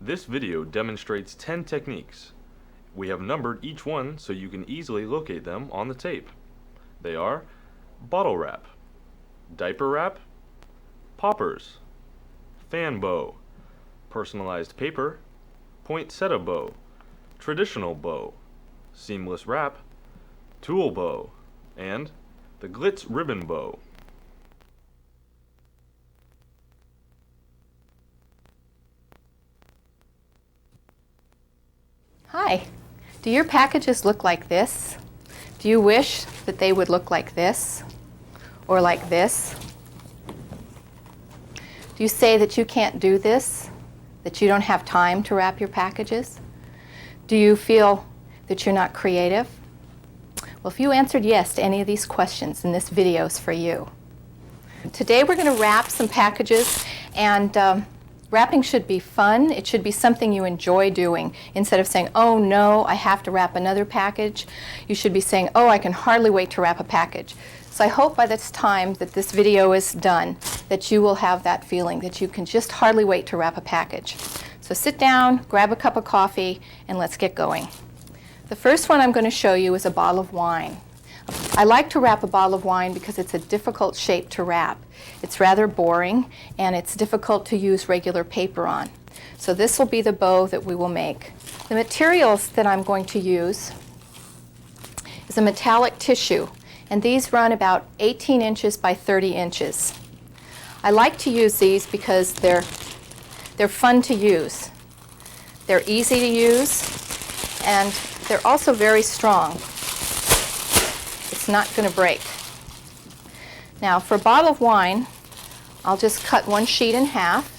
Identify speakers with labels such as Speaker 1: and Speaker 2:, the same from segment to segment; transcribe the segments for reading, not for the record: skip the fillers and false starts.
Speaker 1: This video demonstrates 10 techniques. We have numbered each one so you can easily locate them on the tape. They are bottle wrap, diaper wrap, poppers, fan bow, personalized paper, poinsettia bow, traditional bow, seamless wrap, tool bow, and the glitz ribbon bow.
Speaker 2: Hi. Do your packages look like this? Do you wish that they would look like this or like this? Do you say that you can't do this, that you don't have time to wrap your packages? Do you feel that you're not creative? Well, if you answered yes to any of these questions, then this video is for you. Today we're going to wrap some packages, and wrapping should be fun. It should be something you enjoy doing. Instead of saying, oh no, I have to wrap another package, you should be saying, oh, I can hardly wait to wrap a package. So I hope by this time that this video is done that you will have that feeling, that you can just hardly wait to wrap a package. So sit down, grab a cup of coffee, and let's get going. The first one I'm going to show you is a bottle of wine. I like to wrap a bottle of wine because it's a difficult shape to wrap. It's rather boring, and it's difficult to use regular paper on. So this will be the bow that we will make. The materials that I'm going to use is a metallic tissue, and these run about 18 inches by 30 inches. I like to use these because they're fun to use. They're easy to use, and they're also very strong. It's not going to break. Now for a bottle of wine, I'll just cut one sheet in half.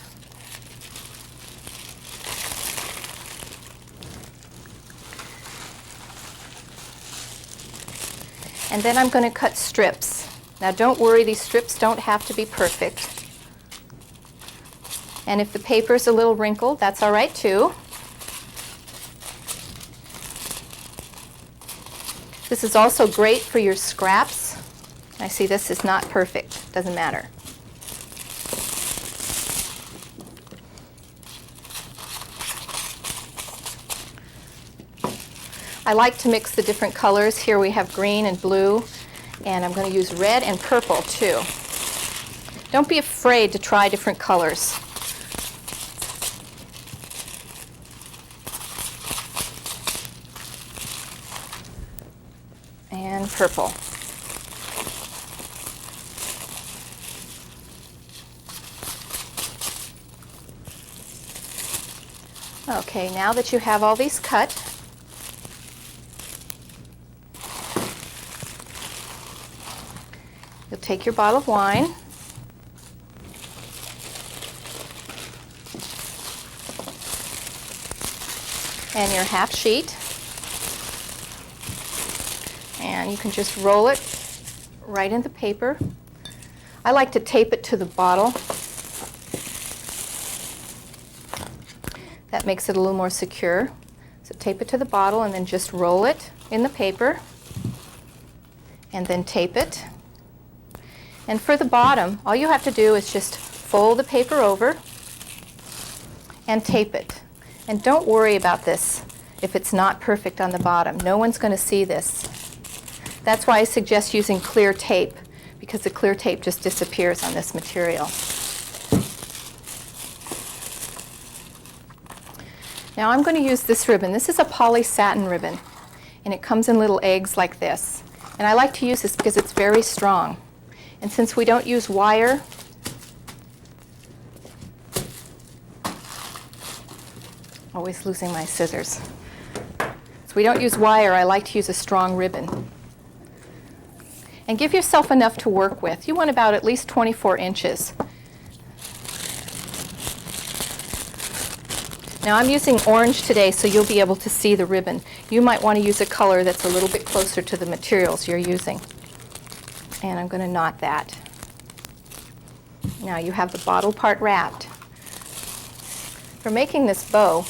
Speaker 2: And then I'm going to cut strips. Now don't worry, these strips don't have to be perfect. And if the paper's a little wrinkled, that's all right too. This is also great for your scraps. I see this is not perfect. Doesn't matter. I like to mix the different colors. Here we have green and blue, and I'm going to use red and purple too. Don't be afraid to try different colors. And purple. Okay, now that you have all these cut, you'll take your bottle of wine and your half sheet, and you can just roll it right in the paper. I like to tape it to the bottle. That makes it a little more secure. So tape it to the bottle and then just roll it in the paper and then tape it. And for the bottom, all you have to do is just fold the paper over and tape it. And don't worry about this if it's not perfect on the bottom. No one's going to see this. That's why I suggest using clear tape, because the clear tape just disappears on this material. Now I'm going to use this ribbon. This is a poly satin ribbon, and it comes in little eggs like this. And I like to use this because it's very strong. And since we don't use wire, always losing my scissors. So we don't use wire, I like to use a strong ribbon. And give yourself enough to work with. You want about at least 24 inches. Now I'm using orange today, so you'll be able to see the ribbon. You might want to use a color that's a little bit closer to the materials you're using. And I'm going to knot that. Now you have the bottle part wrapped. For making this bow,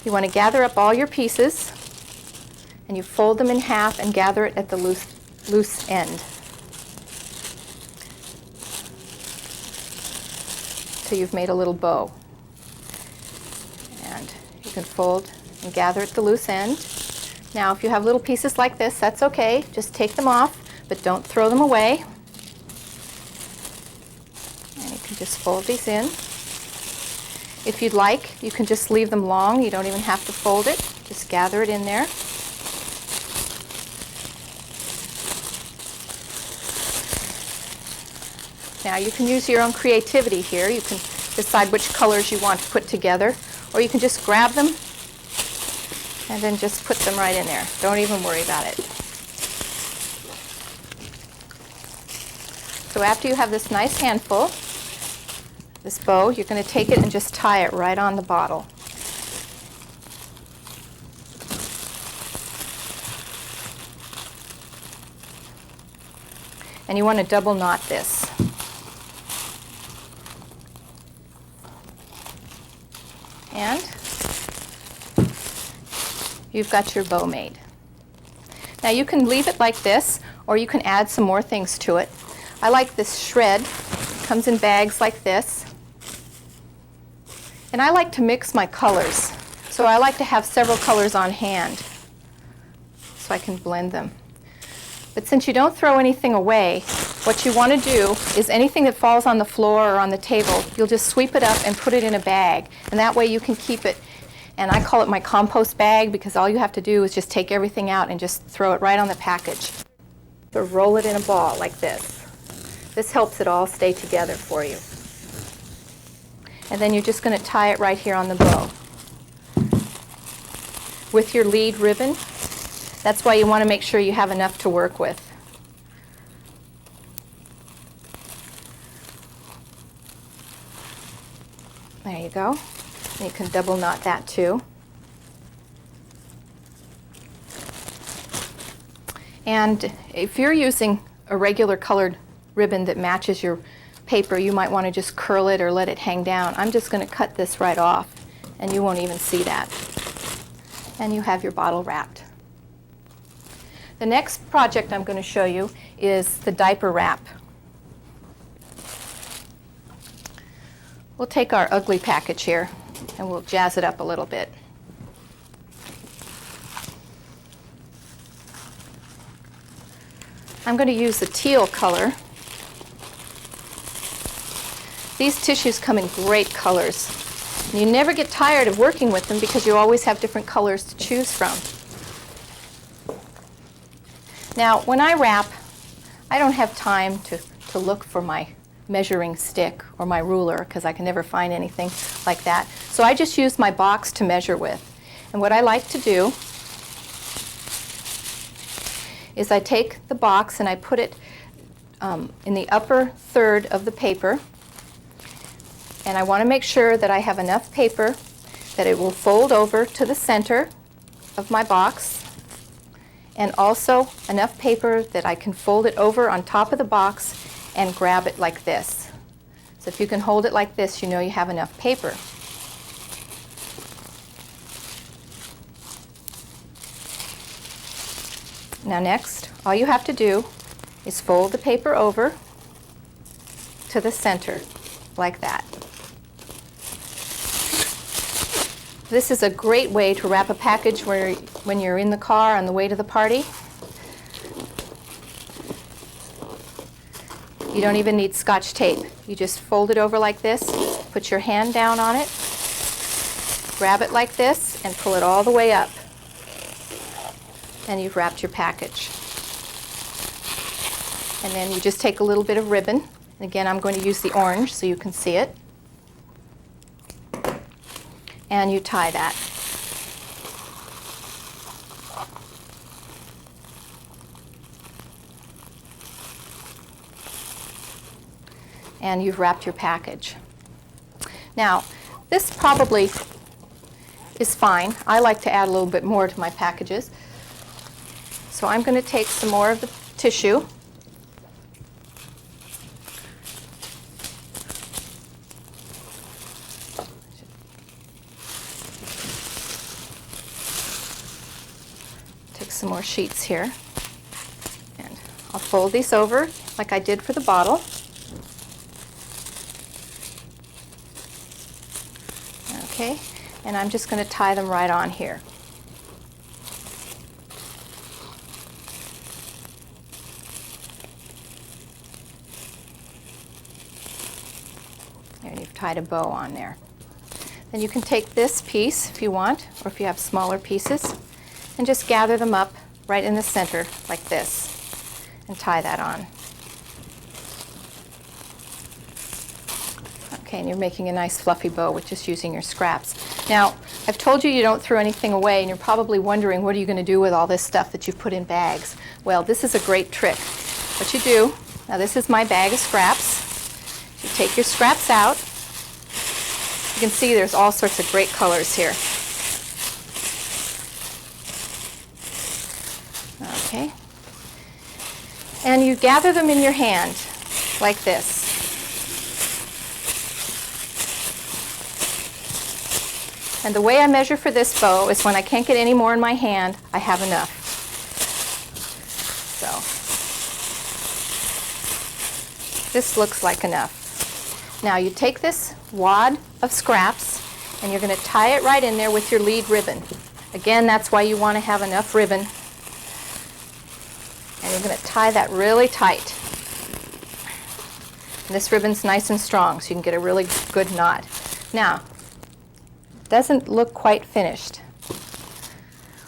Speaker 2: you want to gather up all your pieces, and you fold them in half and gather it at the loose end. until you've made a little bow. And you can fold and gather at the loose end. Now, if you have little pieces like this, that's okay. Just take them off, but don't throw them away. And you can just fold these in. If you'd like, you can just leave them long. You don't even have to fold it. Just gather it in there. Now you can use your own creativity here. You can decide which colors you want to put together, or you can just grab them and then just put them right in there. Don't even worry about it. So after you have this nice handful, this bow, you're going to take it and just tie it right on the bottle. And you want to double knot this. And you've got your bow made. Now you can leave it like this, or you can add some more things to it. I like this shred. It comes in bags like this. And I like to mix my colors. So I like to have several colors on hand so I can blend them. But since you don't throw anything away, what you want to do is anything that falls on the floor or on the table, you'll just sweep it up and put it in a bag. And that way you can keep it, and I call it my compost bag, because all you have to do is just take everything out and just throw it right on the package. So roll it in a ball like this. This helps it all stay together for you. And then you're just going to tie it right here on the bow with your lead ribbon. That's why you want to make sure you have enough to work with. There you go. And you can double knot that too. And if you're using a regular colored ribbon that matches your paper, you might want to just curl it or let it hang down. I'm just going to cut this right off, and you won't even see that. And you have your bottle wrapped. The next project I'm going to show you is the diaper wrap. We'll take our ugly package here and we'll jazz it up a little bit. I'm going to use the teal color. These tissues come in great colors. And you never get tired of working with them because you always have different colors to choose from. Now, when I wrap, I don't have time to look for my measuring stick or my ruler, because I can never find anything like that. So I just use my box to measure with. And what I like to do is I take the box and I put it in the upper third of the paper. And I want to make sure that I have enough paper that it will fold over to the center of my box, and also enough paper that I can fold it over on top of the box and grab it like this. So if you can hold it like this, you know you have enough paper. Now next, all you have to do is fold the paper over to the center, like that. This is a great way to wrap a package when you're in the car on the way to the party. You don't even need Scotch tape. You just fold it over like this, put your hand down on it, grab it like this, and pull it all the way up. And you've wrapped your package. And then you just take a little bit of ribbon. And again, I'm going to use the orange so you can see it. And you tie that. And you've wrapped your package. Now, this probably is fine. I like to add a little bit more to my packages. So I'm going to take some more of the tissue. Take some more sheets here. And I'll fold these over like I did for the bottle. Okay, and I'm just going to tie them right on here. There, you've tied a bow on there. Then you can take this piece if you want, or if you have smaller pieces, and just gather them up right in the center like this and tie that on. Okay, and you're making a nice fluffy bow with just using your scraps. Now, I've told you don't throw anything away, and you're probably wondering, what are you going to do with all this stuff that you've put in bags? Well, this is a great trick. What you do, now this is my bag of scraps. You take your scraps out. You can see there's all sorts of great colors here. Okay. And you gather them in your hand like this. And the way I measure for this bow is when I can't get any more in my hand, I have enough. So this looks like enough. Now you take this wad of scraps and you're going to tie it right in there with your lead ribbon. Again, that's why you want to have enough ribbon. And you're going to tie that really tight. And this ribbon's nice and strong, so you can get a really good knot. Now, doesn't look quite finished.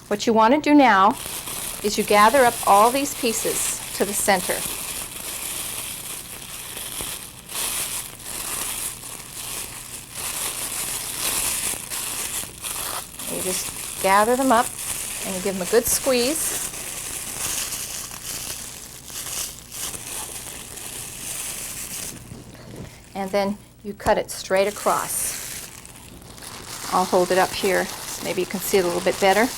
Speaker 2: What you want to do now is you gather up all these pieces to the center. You just gather them up and you give them a good squeeze. And then you cut it straight across. I'll hold it up here so maybe you can see it a little bit better.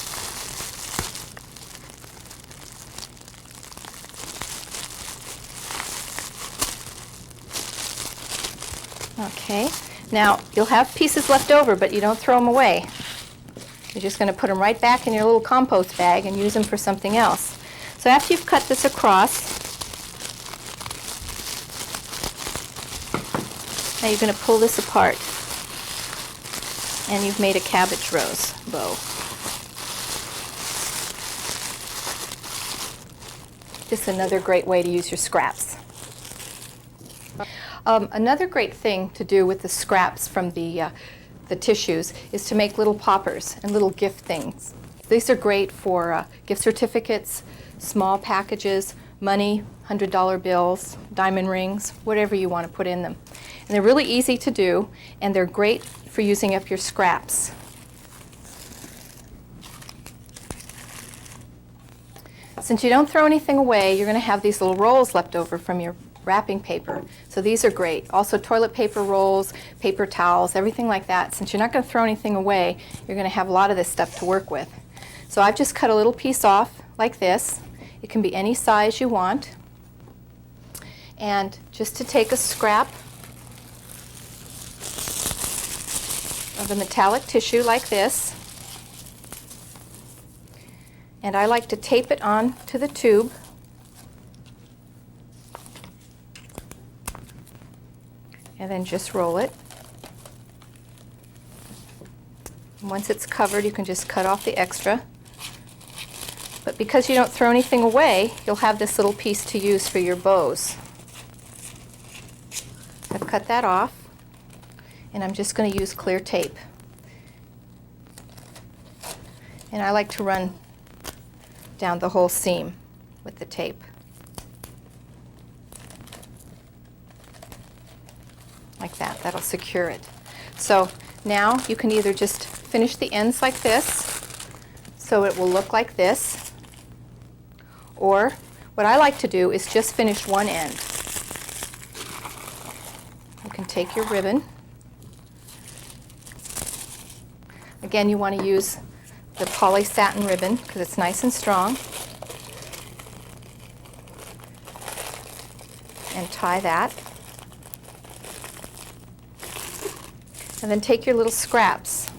Speaker 2: Okay, now you'll have pieces left over, but you don't throw them away. You're just going to put them right back in your little compost bag and use them for something else. So after you've cut this across, now you're going to pull this apart. And you've made a cabbage rose bow. Just another great way to use your scraps. Another great thing to do with the scraps from the tissues is to make little poppers and little gift things. These are great for gift certificates, small packages, money, $100 bills, diamond rings, whatever you want to put in them. And they're really easy to do, and they're great for using up your scraps. Since you don't throw anything away, you're going to have these little rolls left over from your wrapping paper. So these are great. Also toilet paper rolls, paper towels, everything like that. Since you're not going to throw anything away, you're going to have a lot of this stuff to work with. So I've just cut a little piece off like this. It can be any size you want. And just to take a scrap of the metallic tissue like this, and I like to tape it on to the tube. And then just roll it. And once it's covered, you can just cut off the extra. But because you don't throw anything away, you'll have this little piece to use for your bows. I've cut that off, and I'm just going to use clear tape. And I like to run down the whole seam with the tape. Like that. That'll secure it. So now you can either just finish the ends like this, so it will look like this, or what I like to do is just finish one end. You can take your ribbon. Again, you want to use the poly satin ribbon because it's nice and strong. And tie that. And then take your little scraps.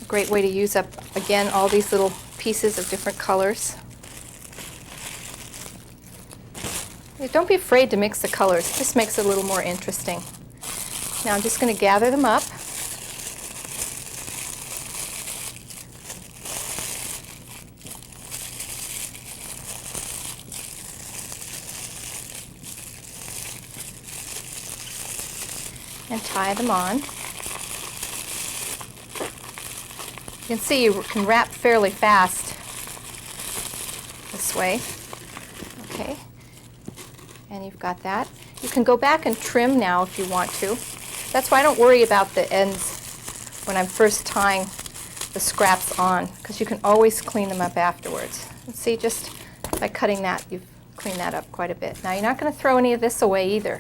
Speaker 2: A great way to use up, again, all these little pieces of different colors. Don't be afraid to mix the colors. It just makes it a little more interesting. Now I'm just going to gather them up. And tie them on. You can see you can wrap fairly fast this way. Okay, and you've got that. You can go back and trim now if you want to. That's why I don't worry about the ends when I'm first tying the scraps on, because you can always clean them up afterwards. And see, just by cutting that, you've cleaned that up quite a bit. Now you're not going to throw any of this away either.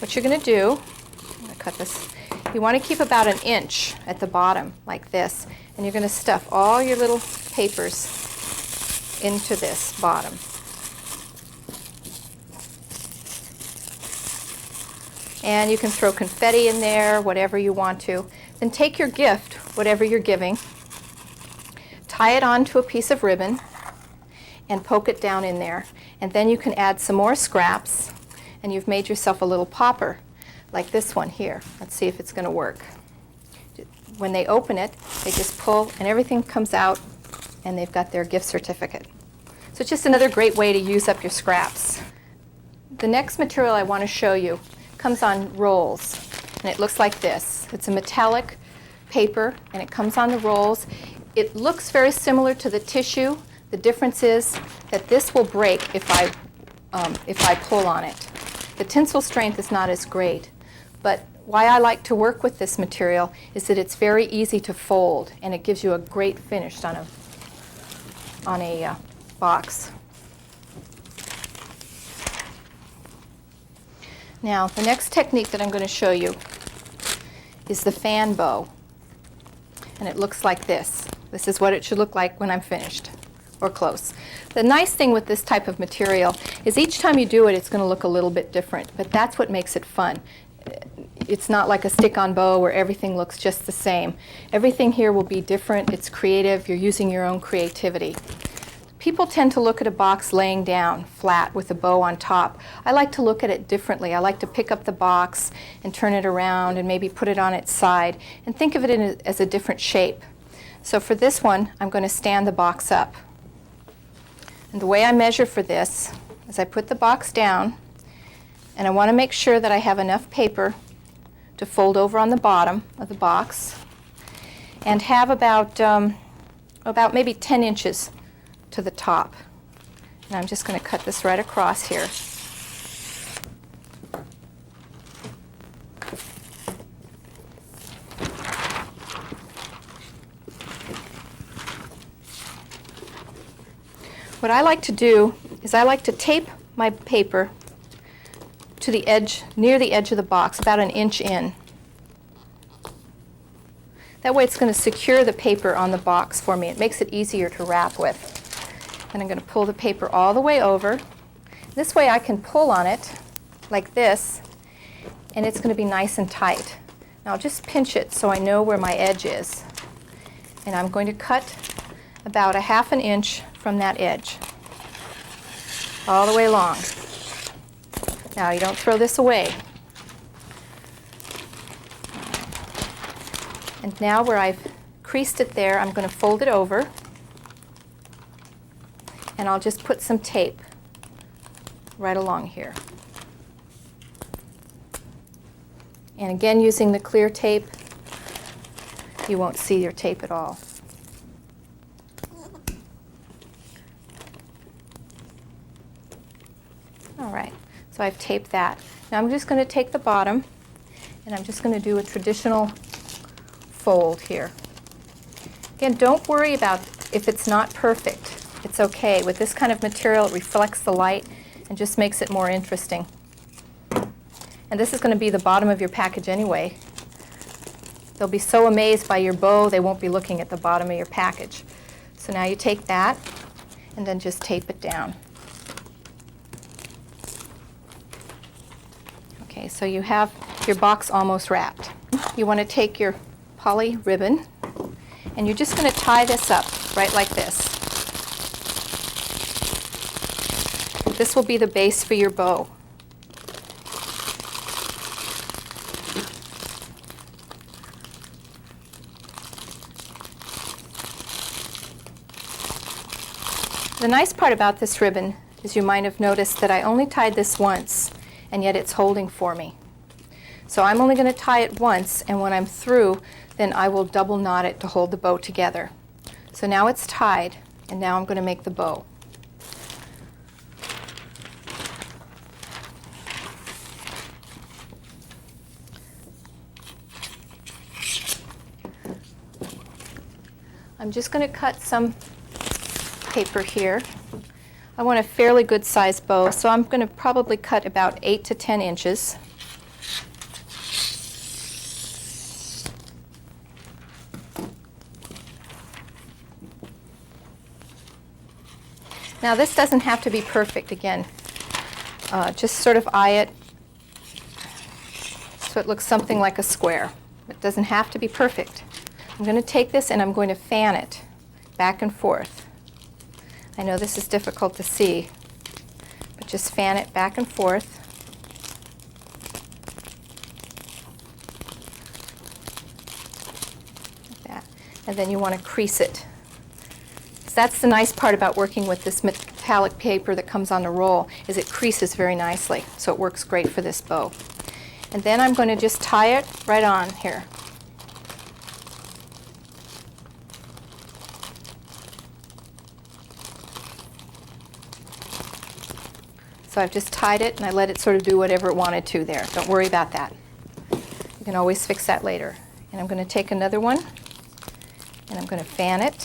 Speaker 2: What you're going to do, I'm going to cut this, you want to keep about 1 inch at the bottom like this, and you're going to stuff all your little papers into this bottom. And you can throw confetti in there, whatever you want to. Then take your gift, whatever you're giving, tie it onto a piece of ribbon, and poke it down in there. And then you can add some more scraps, and you've made yourself a little popper, like this one here. Let's see if it's going to work. When they open it, they just pull, and everything comes out, and they've got their gift certificate. So it's just another great way to use up your scraps. The next material I want to show you comes on rolls, and it looks like this. It's a metallic paper, and it comes on the rolls. It looks very similar to the tissue. The difference is that this will break if I pull on it. The tensile strength is not as great, but why I like to work with this material is that it's very easy to fold, and it gives you a great finish on a box. Now, the next technique that I'm going to show you is the fan bow, and it looks like this. This is what it should look like when I'm finished, or close. The nice thing with this type of material is each time you do it, it's going to look a little bit different, but that's what makes it fun. It's not like a stick-on bow where everything looks just the same. Everything here will be different. It's creative. You're using your own creativity. People tend to look at a box laying down flat with a bow on top. I like to look at it differently. I like to pick up the box and turn it around and maybe put it on its side and think of it as a different shape. So for this one, I'm going to stand the box up. And the way I measure for this is I put the box down, and I want to make sure that I have enough paper to fold over on the bottom of the box and have about maybe 10 inches to the top. And I'm just going to cut this right across here. What I like to do is I like to tape my paper to the edge, near the edge of the box, about 1 inch in. That way it's going to secure the paper on the box for me. It makes it easier to wrap with. And I'm going to pull the paper all the way over. This way I can pull on it like this, and it's going to be nice and tight. Now I'll just pinch it so I know where my edge is. And I'm going to cut about 1/2 inch from that edge, all the way along. Now you don't throw this away. And now where I've creased it there, I'm going to fold it over, and I'll just put some tape right along here. And again, using the clear tape, you won't see your tape at all. All right, so I've taped that. Now I'm just going to take the bottom, and I'm just going to do a traditional fold here. Again, don't worry about if it's not perfect. It's okay. With this kind of material, it reflects the light and just makes it more interesting. And this is going to be the bottom of your package anyway. They'll be so amazed by your bow, they won't be looking at the bottom of your package. So now you take that and then just tape it down. Okay, so you have your box almost wrapped. You want to take your poly ribbon, and you're just going to tie this up right like this. this will be the base for your bow. The nice part about this ribbon is you might have noticed that I only tied this once, and yet it's holding for me. So I'm only going to tie it once, and when I'm through, then I will double knot it to hold the bow together. So now it's tied, and now I'm going to make the bow. I'm just going to cut some paper here. I want a fairly good sized bow, so I'm going to probably cut about 8 to 10 inches. Now this doesn't have to be perfect again. Just sort of eye it so it looks something like a square. It doesn't have to be perfect. I'm going to take this and I'm going to fan it back and forth. I know this is difficult to see, but just fan it back and forth. Like that. And then you want to crease it. So that's the nice part about working with this metallic paper that comes on the roll, is it creases very nicely, so it works great for this bow. And then I'm going to just tie it right on here. So I've just tied it and I let it sort of do whatever it wanted to there. Don't worry about that. You can always fix that later. And I'm going to take another one and I'm going to fan it.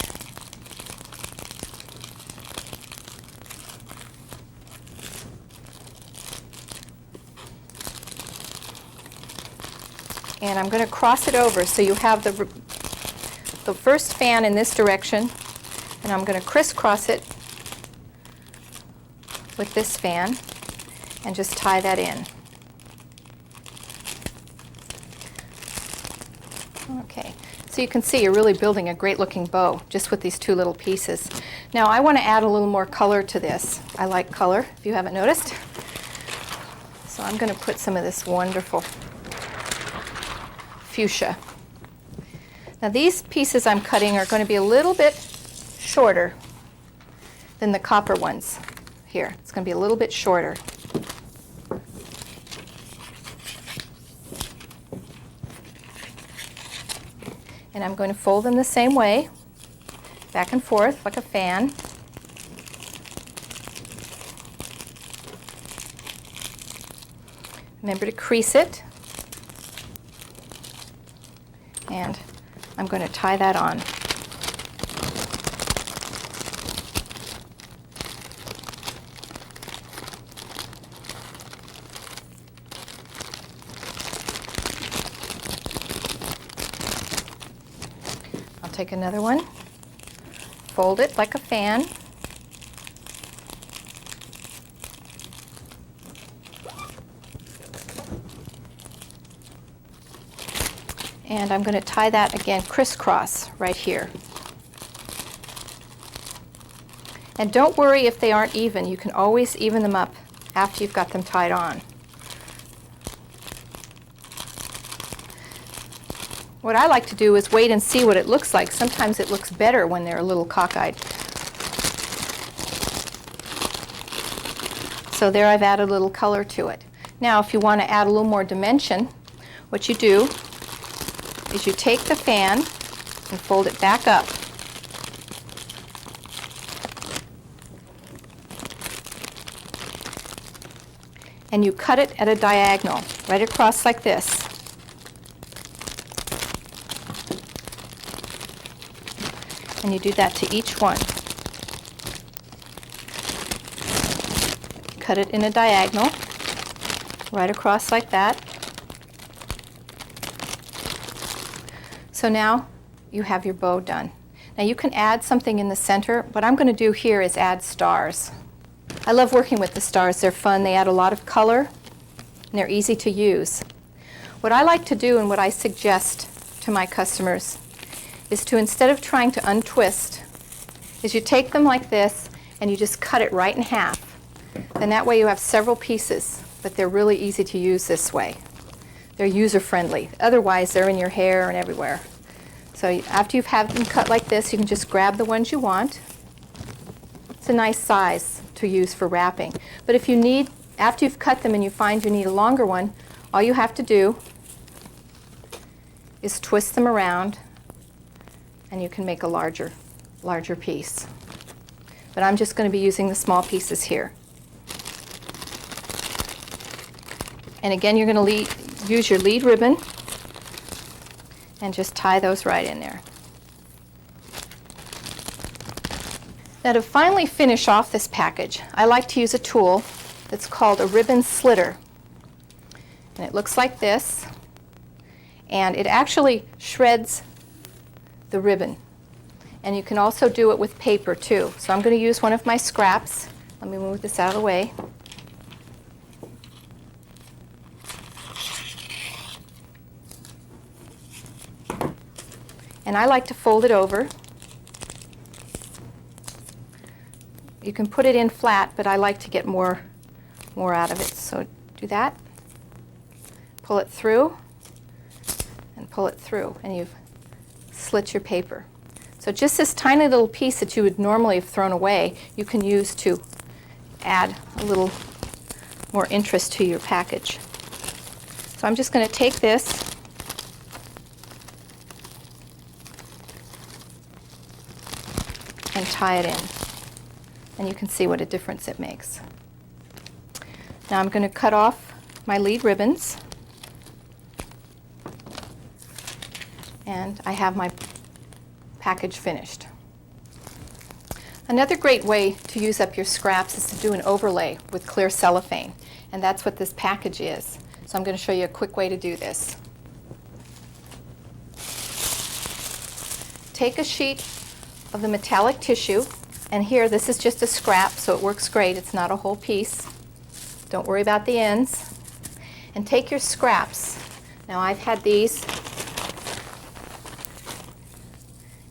Speaker 2: And I'm going to cross it over so you have the first fan in this direction, and I'm going to crisscross it with this fan and just tie that in. Okay, so you can see you're really building a great looking bow just with these two little pieces. Now I want to add a little more color to this. I like color, if you haven't noticed. So I'm going to put some of this wonderful fuchsia. Now these pieces I'm cutting are going to be a little bit shorter than the copper ones. Here, it's going to be a little bit shorter. And I'm going to fold them the same way, back and forth like a fan. Remember to crease it. And I'm going to tie that on. Take another one, fold it like a fan, and I'm going to tie that again crisscross right here. And don't worry if they aren't even. You can always even them up after you've got them tied on. What I like to do is wait and see what it looks like. Sometimes it looks better when they're a little cockeyed. So there I've added a little color to it. Now if you want to add a little more dimension, what you do is you take the fan and fold it back up. And you cut it at a diagonal, right across like this. And you do that to each one. Cut it in a diagonal, right across like that. So now you have your bow done. Now you can add something in the center. What I'm going to do here is add stars. I love working with the stars. They're fun. They add a lot of color, and they're easy to use. What I like to do and what I suggest to my customers is to, instead of trying to untwist, is you take them like this and you just cut it right in half. Then that way you have several pieces, but they're really easy to use this way. They're user-friendly. Otherwise, they're in your hair and everywhere. So after you've had them cut like this, you can just grab the ones you want. It's a nice size to use for wrapping. But if you need, after you've cut them and you find you need a longer one, all you have to do is twist them around and you can make a larger piece. But I'm just going to be using the small pieces here. And again, you're going to use your lead ribbon and just tie those right in there. Now to finally finish off this package, I like to use a tool that's called a ribbon slitter. And it looks like this, and it actually shreds the ribbon. And you can also do it with paper too. So I'm going to use one of my scraps. Let me move this out of the way. And I like to fold it over. You can put it in flat, but I like to get more out of it. So do that. Pull it through and pull it through, and you've slit your paper. So just this tiny little piece that you would normally have thrown away, you can use to add a little more interest to your package. So I'm just going to take this and tie it in. And you can see what a difference it makes. Now I'm going to cut off my lead ribbons. And I have my package finished. Another great way to use up your scraps is to do an overlay with clear cellophane. And that's what this package is. So I'm going to show you a quick way to do this. Take a sheet of the metallic tissue, and here this is just a scrap, so it works great. It's not a whole piece. Don't worry about the ends. And take your scraps. Now I've had these,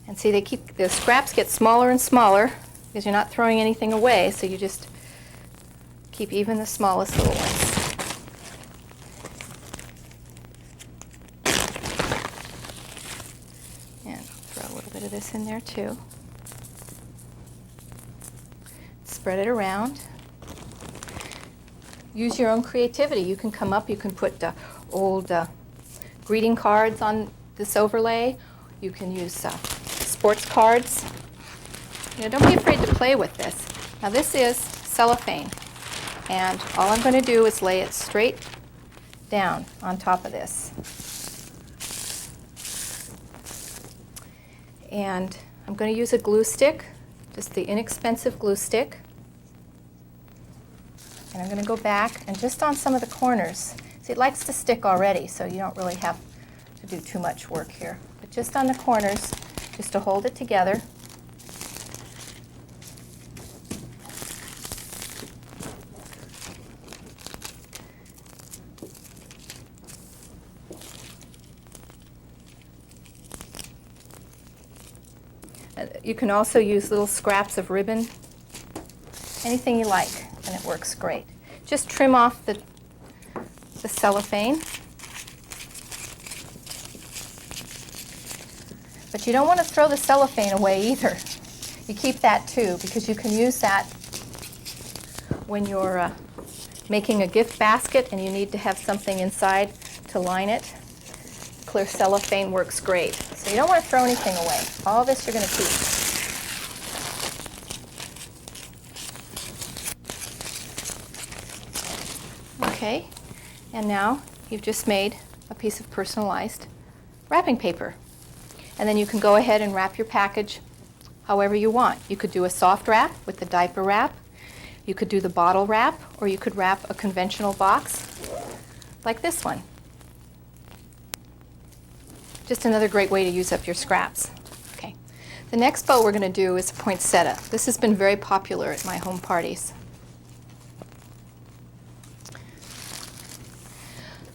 Speaker 2: and see, the scraps get smaller and smaller because you're not throwing anything away, so you just keep even the smallest little ones. And I'll throw a little bit of this in there too. Spread it around. Use your own creativity. You can come up, you can put old greeting cards on this overlay. You can use sports cards. You know, don't be afraid to play with this. Now this is cellophane, and all I'm going to do is lay it straight down on top of this. And I'm going to use a glue stick, just the inexpensive glue stick. And I'm going to go back and just on some of the corners. See, it likes to stick already, so you don't really have to do too much work here. But just on the corners, just to hold it together. You can also use little scraps of ribbon, anything you like, and it works great. Just trim off the cellophane. But you don't want to throw the cellophane away either. You keep that too, because you can use that when you're making a gift basket and you need to have something inside to line it. Clear cellophane works great. So you don't want to throw anything away. All this you're going to keep. Okay, and now you've just made a piece of personalized wrapping paper. And then you can go ahead and wrap your package however you want. You could do a soft wrap with the diaper wrap. You could do the bottle wrap, or you could wrap a conventional box like this one. Just another great way to use up your scraps. Okay. The next bow we're going to do is a poinsettia. This has been very popular at my home parties.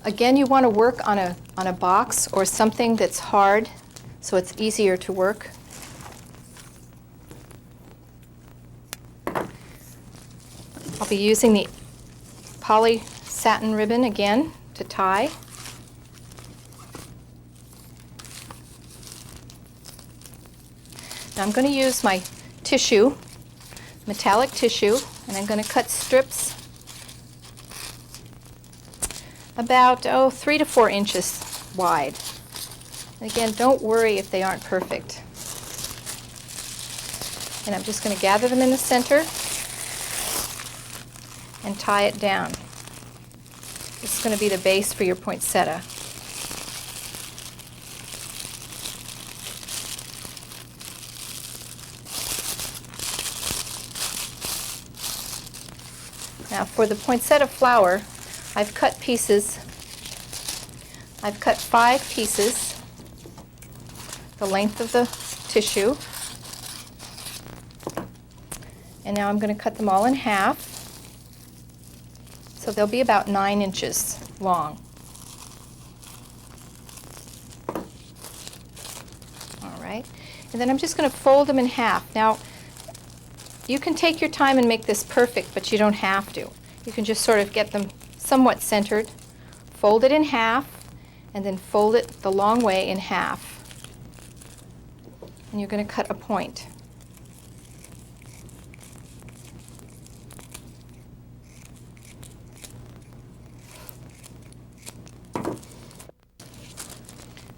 Speaker 2: Again, you want to work on a box or something that's hard, so it's easier to work. I'll be using the poly satin ribbon again to tie. Now I'm going to use my tissue, metallic tissue, and I'm going to cut strips about 3 to 4 inches wide. And again, don't worry if they aren't perfect. And I'm just going to gather them in the center and tie it down. This is going to be the base for your poinsettia. Now for the poinsettia flower, I've cut pieces. I've cut 5 pieces, the length of the tissue. And now I'm going to cut them all in half. So they'll be about 9 inches long. All right. And then I'm just going to fold them in half. Now, you can take your time and make this perfect, but you don't have to. You can just sort of get them somewhat centered, fold it in half, and then fold it the long way in half. And you're going to cut a point.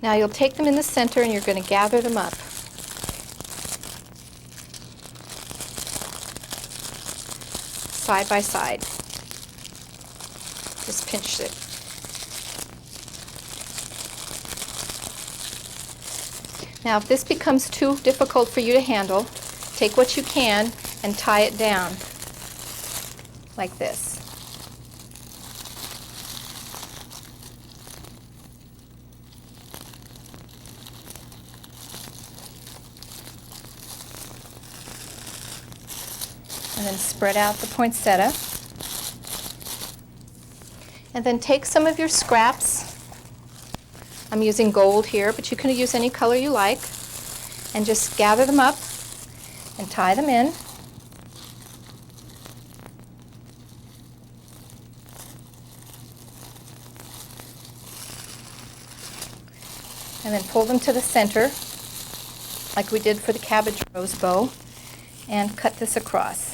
Speaker 2: Now you'll take them in the center and you're going to gather them up. Side by side. Just pinch it. Now if this becomes too difficult for you to handle, take what you can and tie it down like this. And then spread out the poinsettia. And then take some of your scraps. I'm using gold here, but you can use any color you like. And just gather them up and tie them in. And then pull them to the center, like we did for the cabbage rose bow, and cut this across.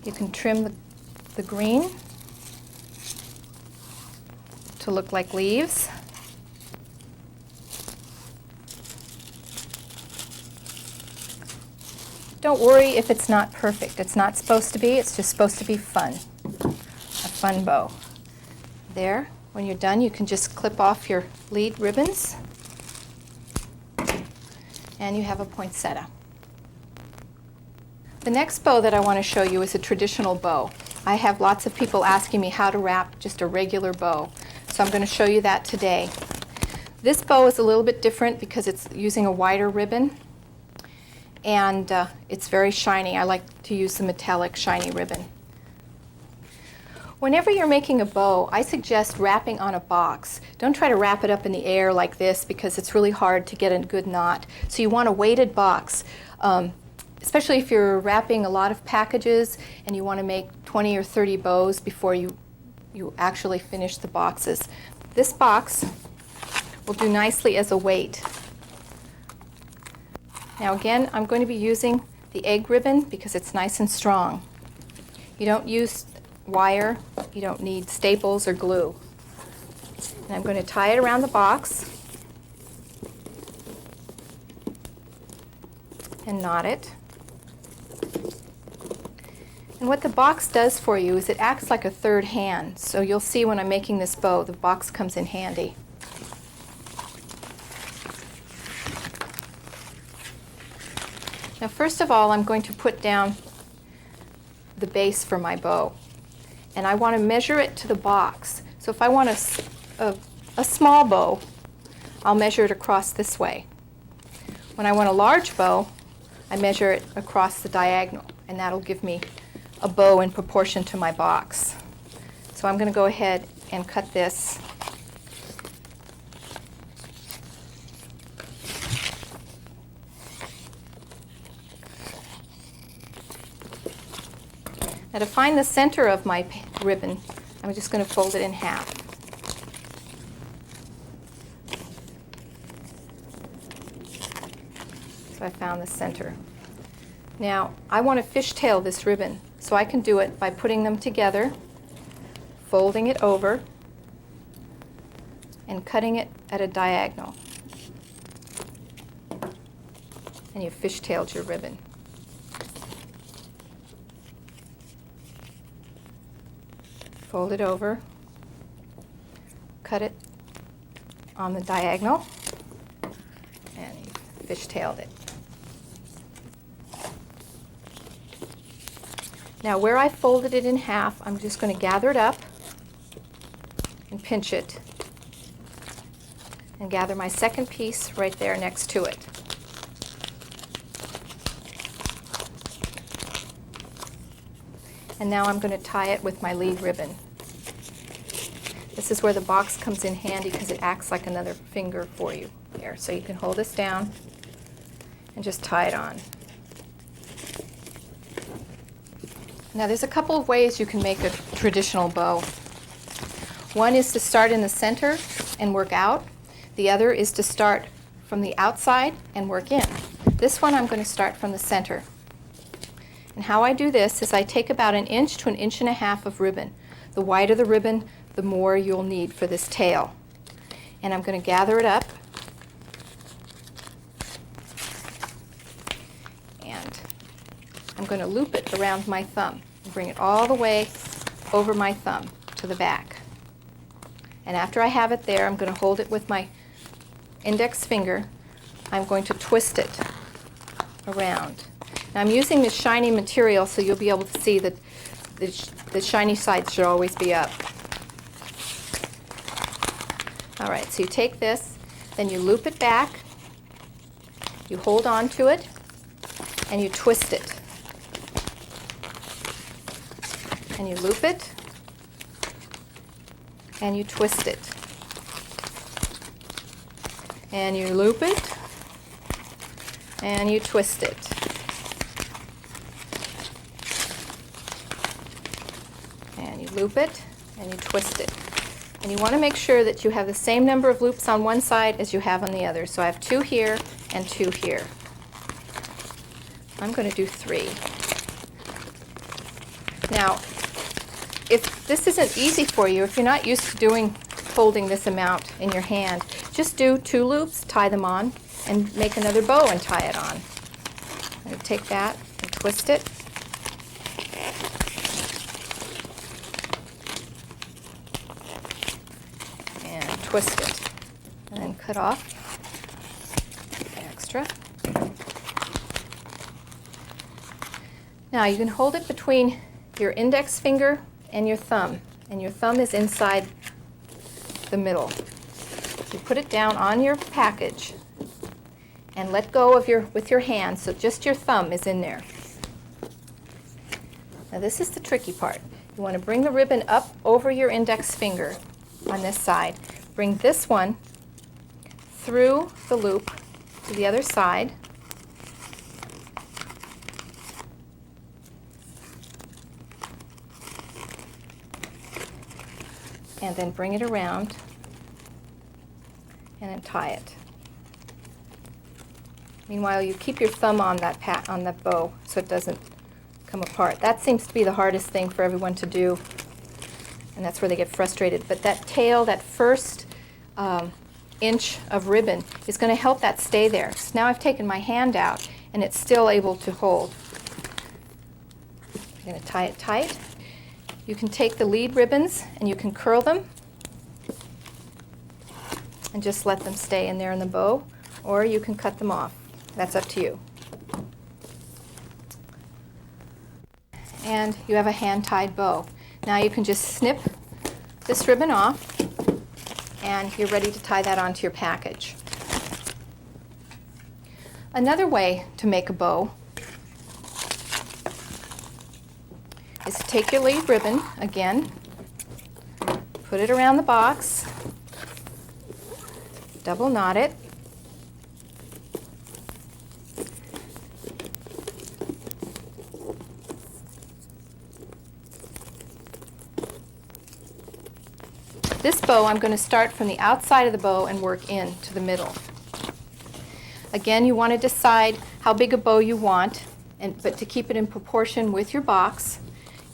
Speaker 2: You can trim the green to look like leaves. Don't worry if it's not perfect. It's not supposed to be. It's just supposed to be fun. A fun bow. There. When you're done, you can just clip off your lead ribbons. And you have a poinsettia. The next bow that I want to show you is a traditional bow. I have lots of people asking me how to wrap just a regular bow, so I'm going to show you that today. This bow is a little bit different because it's using a wider ribbon, and it's very shiny. I like to use the metallic shiny ribbon. Whenever you're making a bow, I suggest wrapping on a box. Don't try to wrap it up in the air like this because it's really hard to get a good knot. So you want a weighted box. Especially if you're wrapping a lot of packages and you want to make 20 or 30 bows before you actually finish the boxes. This box will do nicely as a weight. Now again, I'm going to be using the egg ribbon because it's nice and strong. You don't use wire, you don't need staples or glue. And I'm going to tie it around the box and knot it. And what the box does for you is it acts like a third hand. So you'll see when I'm making this bow, the box comes in handy. Now first of all, I'm going to put down the base for my bow. And I want to measure it to the box. So if I want a small bow, I'll measure it across this way. When I want a large bow, I measure it across the diagonal, and that'll give me a bow in proportion to my box. So I'm going to go ahead and cut this. Now to find the center of my ribbon, I'm just going to fold it in half. So I found the center. Now I want to fishtail this ribbon, so I can do it by putting them together, folding it over, and cutting it at a diagonal. And you fishtailed your ribbon. Fold it over, cut it on the diagonal, and you fishtailed it. Now where I folded it in half, I'm just going to gather it up and pinch it and gather my second piece right there next to it. And now I'm going to tie it with my lead ribbon. This is where the box comes in handy because it acts like another finger for you there. So you can hold this down and just tie it on. Now there's a couple of ways you can make a traditional bow. One is to start in the center and work out. The other is to start from the outside and work in. This one I'm going to start from the center. And how I do this is I take about 1 inch to 1.5 inches of ribbon. The wider the ribbon, the more you'll need for this tail. And I'm going to gather it up and I'm going to loop it around my thumb and bring it all the way over my thumb to the back. And after I have it there, I'm going to hold it with my index finger. I'm going to twist it around. Now I'm using this shiny material so you'll be able to see that the shiny side should always be up. All right, so you take this, then you loop it back, you hold on to it, and you twist it. And you loop it, and you twist it. And you loop it, and you twist it. And you loop it, and you twist it. And you want to make sure that you have the same number of loops on one side as you have on the other. So I have 2 here and 2 here. I'm going to do 3. Now, if this isn't easy for you, if you're not used to holding this amount in your hand, just do 2 loops, tie them on, and make another bow and tie it on. I'm going to take that and twist it. And twist it. And then cut off the extra. Now you can hold it between your index finger and your thumb is inside the middle. You put it down on your package and let go of with your hand so just your thumb is in there. Now this is the tricky part. You want to bring the ribbon up over your index finger on this side. Bring this one through the loop to the other side. And then bring it around and then tie it. Meanwhile, you keep your thumb on that bow so it doesn't come apart. That seems to be the hardest thing for everyone to do, and that's where they get frustrated. But that tail, that first inch of ribbon, is going to help that stay there. So now I've taken my hand out, and it's still able to hold. I'm going to tie it tight. You can take the lead ribbons and you can curl them and just let them stay in there in the bow, or you can cut them off. That's up to you. And you have a hand-tied bow. Now you can just snip this ribbon off and you're ready to tie that onto your package. Another way to make a bow is to take your lead ribbon again, put it around the box, double knot it, This bow, I'm going to start from the outside of the bow and work in to the middle. Again, you want to decide how big a bow you want, but to keep it in proportion with your box,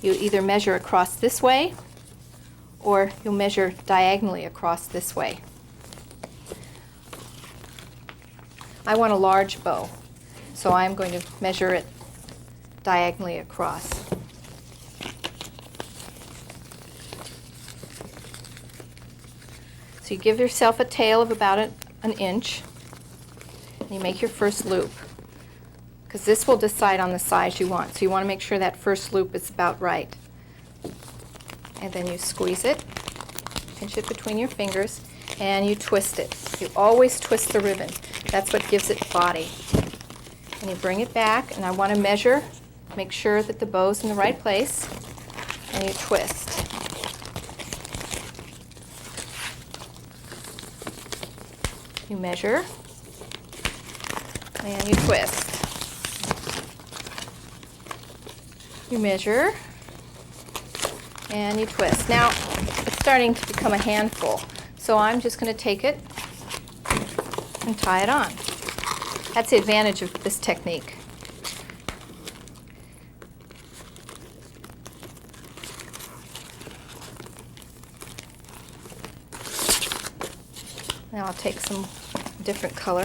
Speaker 2: you either measure across this way or you'll measure diagonally across this way. I want a large bow, so I'm going to measure it diagonally across. So you give yourself a tail of about an inch, and you make your first loop, because this will decide on the size you want. So you want to make sure that first loop is about right. And then you squeeze it, pinch it between your fingers, and you twist it. You always twist the ribbon. That's what gives it body. And you bring it back, and I want to measure, make sure that the bow's in the right place, and you twist. You measure, and you twist. You measure, and you twist. Now, it's starting to become a handful, so I'm just going to take it and tie it on. That's the advantage of this technique. Now I'll take some different color.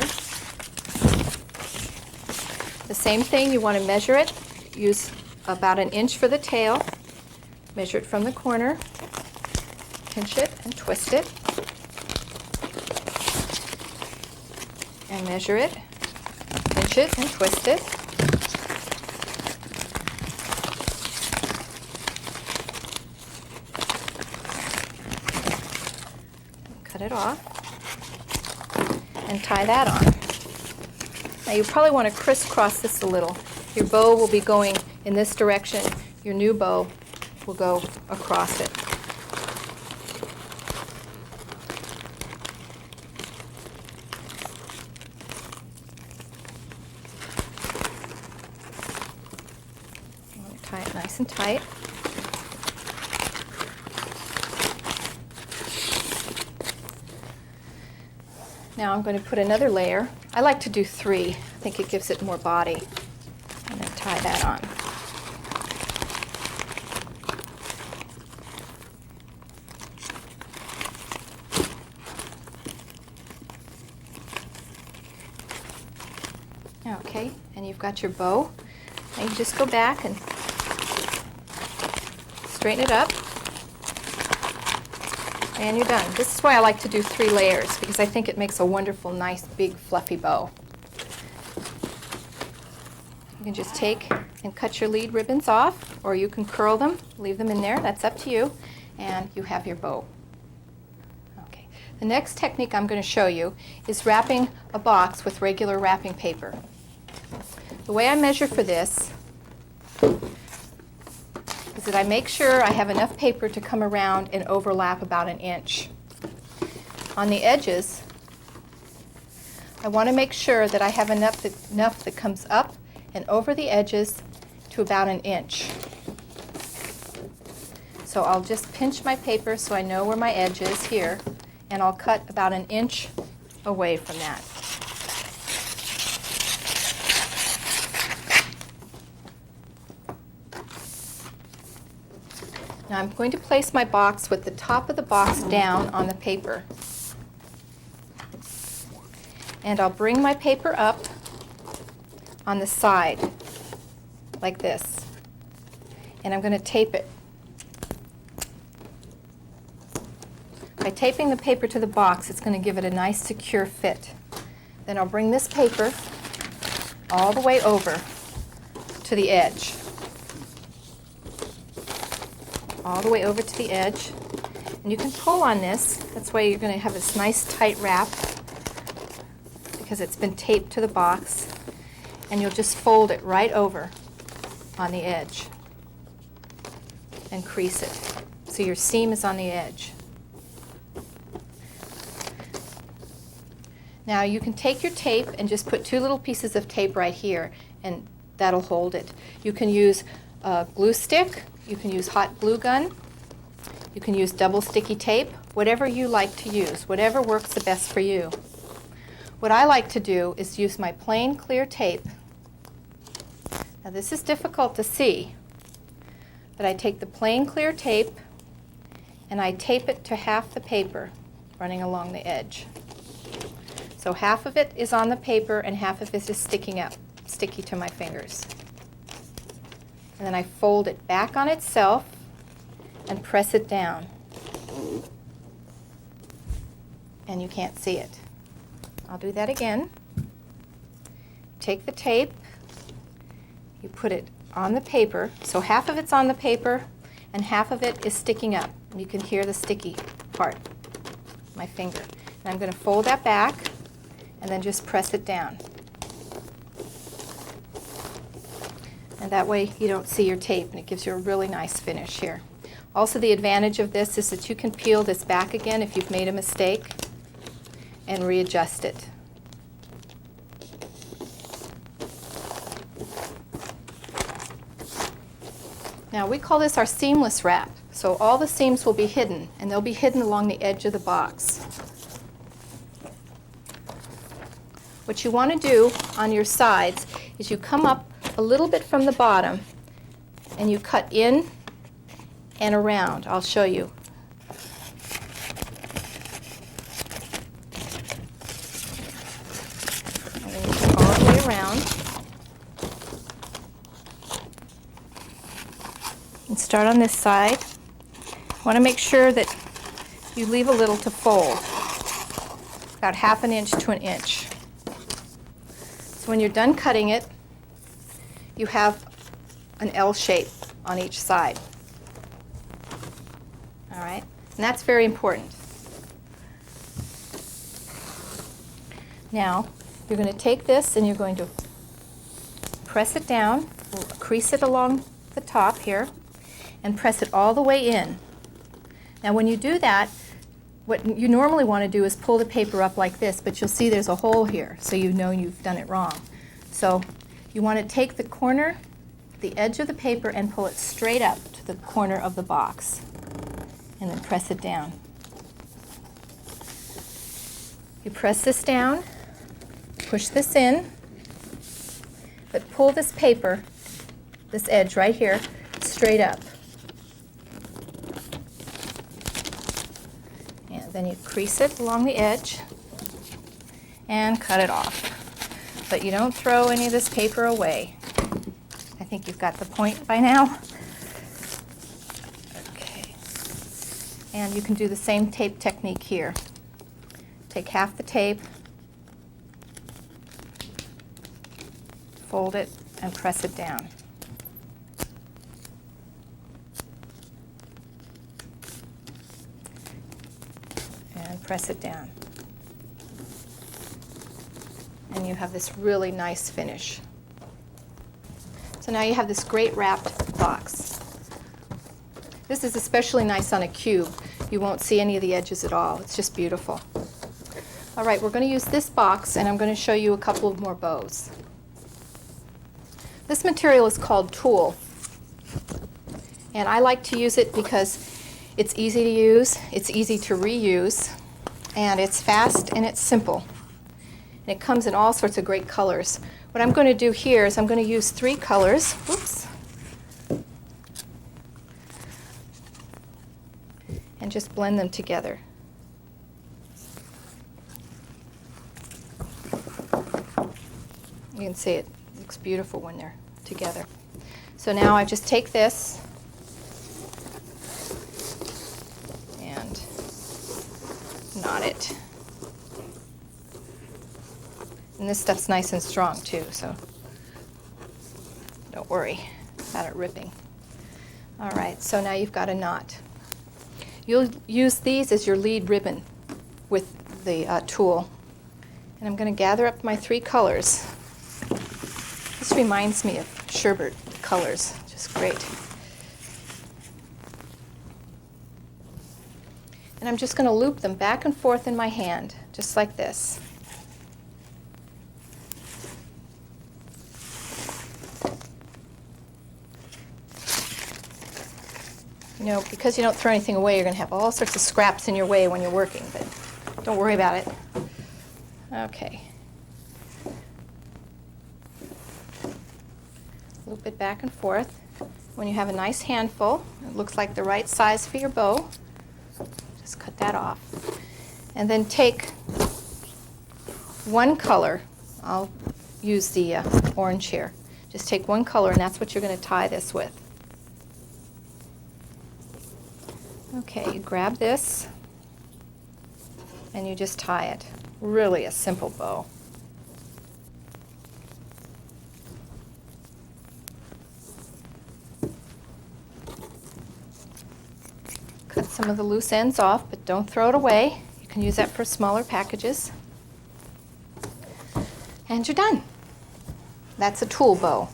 Speaker 2: The same thing, you want to measure it. Use about an inch for the tail. Measure it from the corner. Pinch it and twist it. And measure it. Pinch it and twist it. Cut it off. And tie that on. Now you probably want to crisscross this a little. Your bow will be going in this direction. Your new bow will go across it. You want to tie it nice and tight. Now I'm going to put another layer. I like to do 3. I think it gives it more body. And then tie that on. Okay, and you've got your bow. Now you just go back and straighten it up. And you're done. This is why I like to do 3 layers, because I think it makes a wonderful, nice, big, fluffy bow. You can just take and cut your lead ribbons off, or you can curl them, leave them in there. That's up to you. And you have your bow. Okay. The next technique I'm going to show you is wrapping a box with regular wrapping paper. The way I measure for this is that I make sure I have enough paper to come around and overlap about an inch. On the edges, I want to make sure that I have enough that comes up and over the edges to about an inch. So I'll just pinch my paper so I know where my edge is here, and I'll cut about an inch away from that. Now I'm going to place my box with the top of the box down on the paper. And I'll bring my paper up on the side, like this. And I'm going to tape it. By taping the paper to the box, it's going to give it a nice secure fit. Then I'll bring this paper all the way over to the edge. All the way over to the edge. And you can pull on this. That's why you're going to have this nice tight wrap, because it's been taped to the box. And you'll just fold it right over on the edge and crease it. So your seam is on the edge. Now you can take your tape and just put 2 little pieces of tape right here, and that'll hold it. You can use a glue stick. You can use hot glue gun, you can use double sticky tape, whatever you like to use, whatever works the best for you. What I like to do is use my plain clear tape. Now this is difficult to see, but I take the plain clear tape and I tape it to half the paper running along the edge. So half of it is on the paper and half of it is sticking up, sticky to my fingers. And then I fold it back on itself and press it down. And you can't see it. I'll do that again. Take the tape, you put it on the paper, so half of it's on the paper and half of it is sticking up. You can hear the sticky part, my finger. And I'm going to fold that back and then just press it down. And that way you don't see your tape, and it gives you a really nice finish here. Also, the advantage of this is that you can peel this back again if you've made a mistake and readjust it. Now we call this our seamless wrap. So all the seams will be hidden, and they'll be hidden along the edge of the box. What you want to do on your sides is you come up a little bit from the bottom and you cut in and around. I'll show you. And then you come all the way around. And start on this side. You want to make sure that you leave a little to fold, about 1/2 inch to 1 inch. So when you're done cutting it, you have an L shape on each side. All right, and that's very important. Now, you're going to take this and you're going to press it down, crease it along the top here, and press it all the way in. Now when you do that, what you normally want to do is pull the paper up like this, but you'll see there's a hole here, so you know you've done it wrong. So you want to take the corner, the edge of the paper, and pull it straight up to the corner of the box, and then press it down. You press this down, push this in, but pull this paper, this edge right here, straight up. And then you crease it along the edge and cut it off. But you don't throw any of this paper away. I think you've got the point by now. Okay. And you can do the same tape technique here. Take half the tape, fold it, and press it down. And press it down. And you have this really nice finish. So now you have this great wrapped box. This is especially nice on a cube. You won't see any of the edges at all. It's just beautiful. All right, we're going to use this box, and I'm going to show you a couple of more bows. This material is called tulle, and I like to use it because it's easy to use, it's easy to reuse, and it's fast and it's simple. And it comes in all sorts of great colors. What I'm going to do here is I'm going to use 3 colors. Whoops. And just blend them together. You can see it looks beautiful when they're together. So now I just take this and knot it. And this stuff's nice and strong too, so don't worry about it ripping. All right, so now you've got a knot. You'll use these as your lead ribbon with the tulle. And I'm going to gather up my 3 colors. This reminds me of sherbet colors, just great. And I'm just going to loop them back and forth in my hand, just like this. You know, because you don't throw anything away, you're going to have all sorts of scraps in your way when you're working, but don't worry about it. Okay. Loop it back and forth. When you have a nice handful, it looks like the right size for your bow, just cut that off. And then take one color. I'll use the orange here. Just take one color, and that's what you're going to tie this with. Okay, you grab this, and you just tie it. Really a simple bow. Cut some of the loose ends off, but don't throw it away. You can use that for smaller packages. And you're done. That's a tool bow.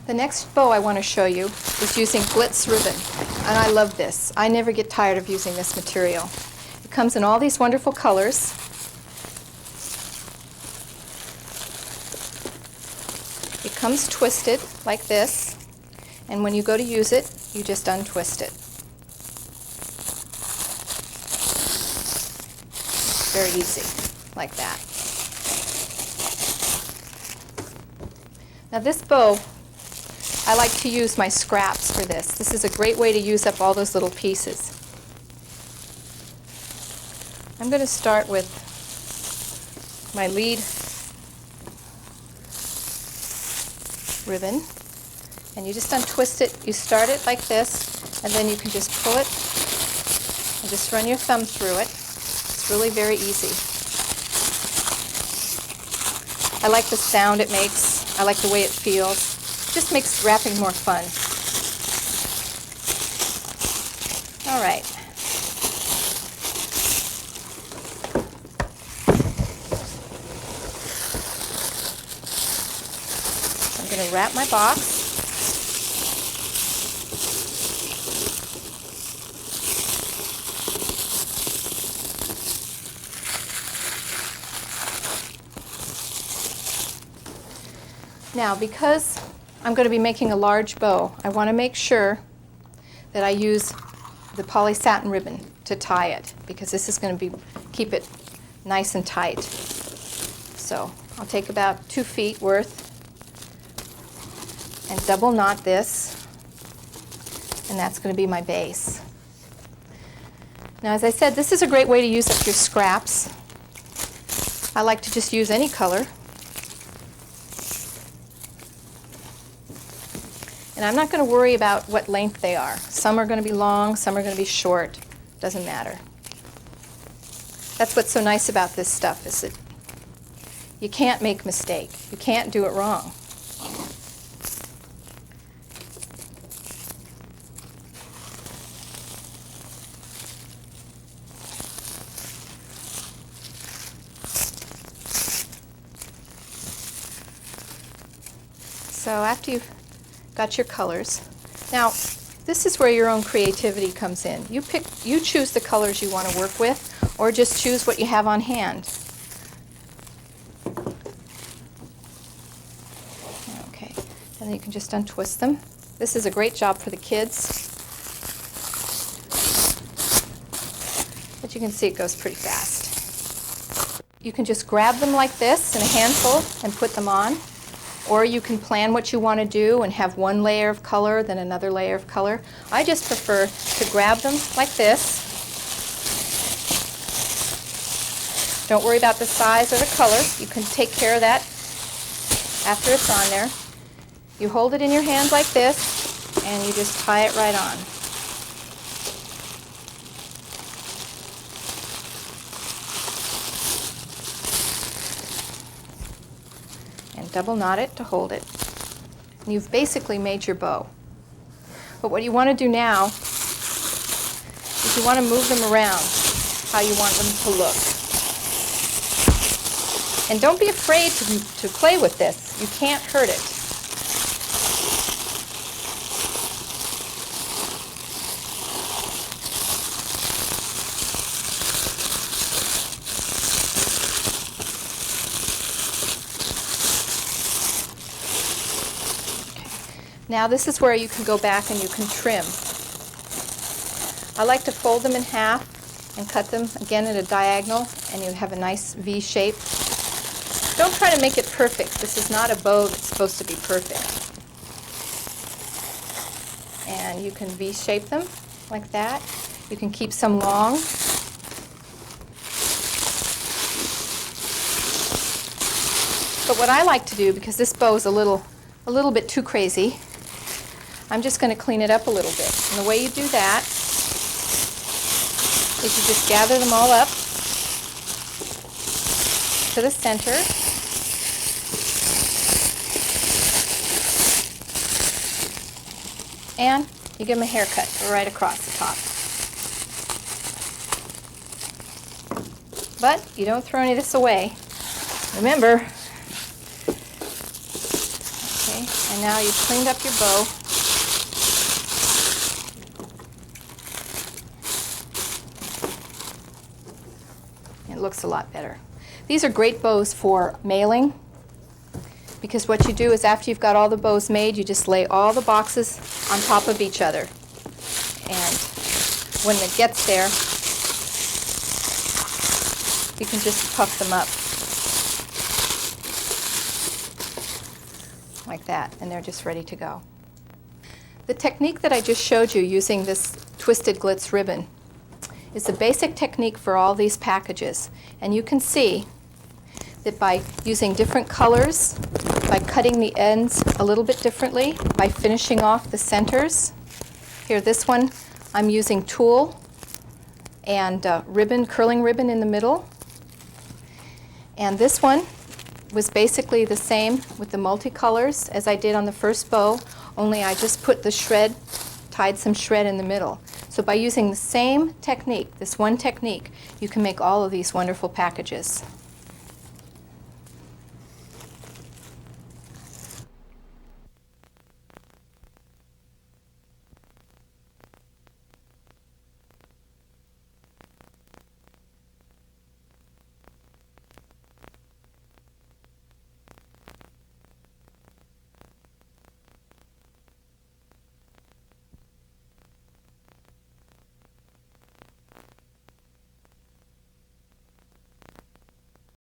Speaker 2: The next bow I want to show you is using glitz ribbon, and I love this. I never get tired of using this material. It comes in all these wonderful colors. It comes twisted like this, and when you go to use it, you just untwist it. Very easy, like that. Now this bow, I like to use my scraps for this. This is a great way to use up all those little pieces. I'm going to start with my lead ribbon, and you just untwist it. You start it like this, and then you can just pull it and just run your thumb through it. It's really very easy. I like the sound it makes. I like the way it feels. It just makes wrapping more fun. All right. I'm going to wrap my box. Now, because I'm going to be making a large bow, I want to make sure that I use the poly satin ribbon to tie it, because this is going to keep it nice and tight. So I'll take about 2 feet worth and double knot this, and that's going to be my base. Now, as I said, this is a great way to use up your scraps. I like to just use any color. And I'm not going to worry about what length they are. Some are going to be long, some are going to be short. Doesn't matter. That's what's so nice about this stuff, is that you can't make a mistake. You can't do it wrong. So after you've got your colors, now this is where your own creativity comes in. You choose the colors you want to work with, or just choose what you have on hand. Okay, and then you can just untwist them. This is a great job for the kids. But you can see it goes pretty fast. You can just grab them like this in a handful and put them on. Or you can plan what you want to do and have one layer of color, then another layer of color. I just prefer to grab them like this. Don't worry about the size or the color. You can take care of that after it's on there. You hold it in your hand like this, and you just tie it right on. Double knot it to hold it. And you've basically made your bow. But what you want to do now is you want to move them around how you want them to look. And don't be afraid to play with this. You can't hurt it. Now this is where you can go back and you can trim. I like to fold them in half and cut them again at a diagonal, and you have a nice V shape. Don't try to make it perfect. This is not a bow that's supposed to be perfect. And you can V shape them like that. You can keep some long. But what I like to do, because this bow is a little bit too crazy, I'm just going to clean it up a little bit. And the way you do that is you just gather them all up to the center. And you give them a haircut right across the top. But you don't throw any of this away. Remember. Okay, and now you've cleaned up your bow. It looks a lot better. These are great bows for mailing, because what you do is after you've got all the bows made, you just lay all the boxes on top of each other. And when it gets there, you can just puff them up like that, and they're just ready to go. The technique that I just showed you using this twisted glitz ribbon is the basic technique for all these packages. And you can see that by using different colors, by cutting the ends a little bit differently, by finishing off the centers. Here, this one, I'm using tulle and ribbon, curling ribbon in the middle. And this one was basically the same with the multicolors as I did on the first bow, only I just put the shred, tied some shred in the middle. So by using the same technique, this one technique, you can make all of these wonderful packages.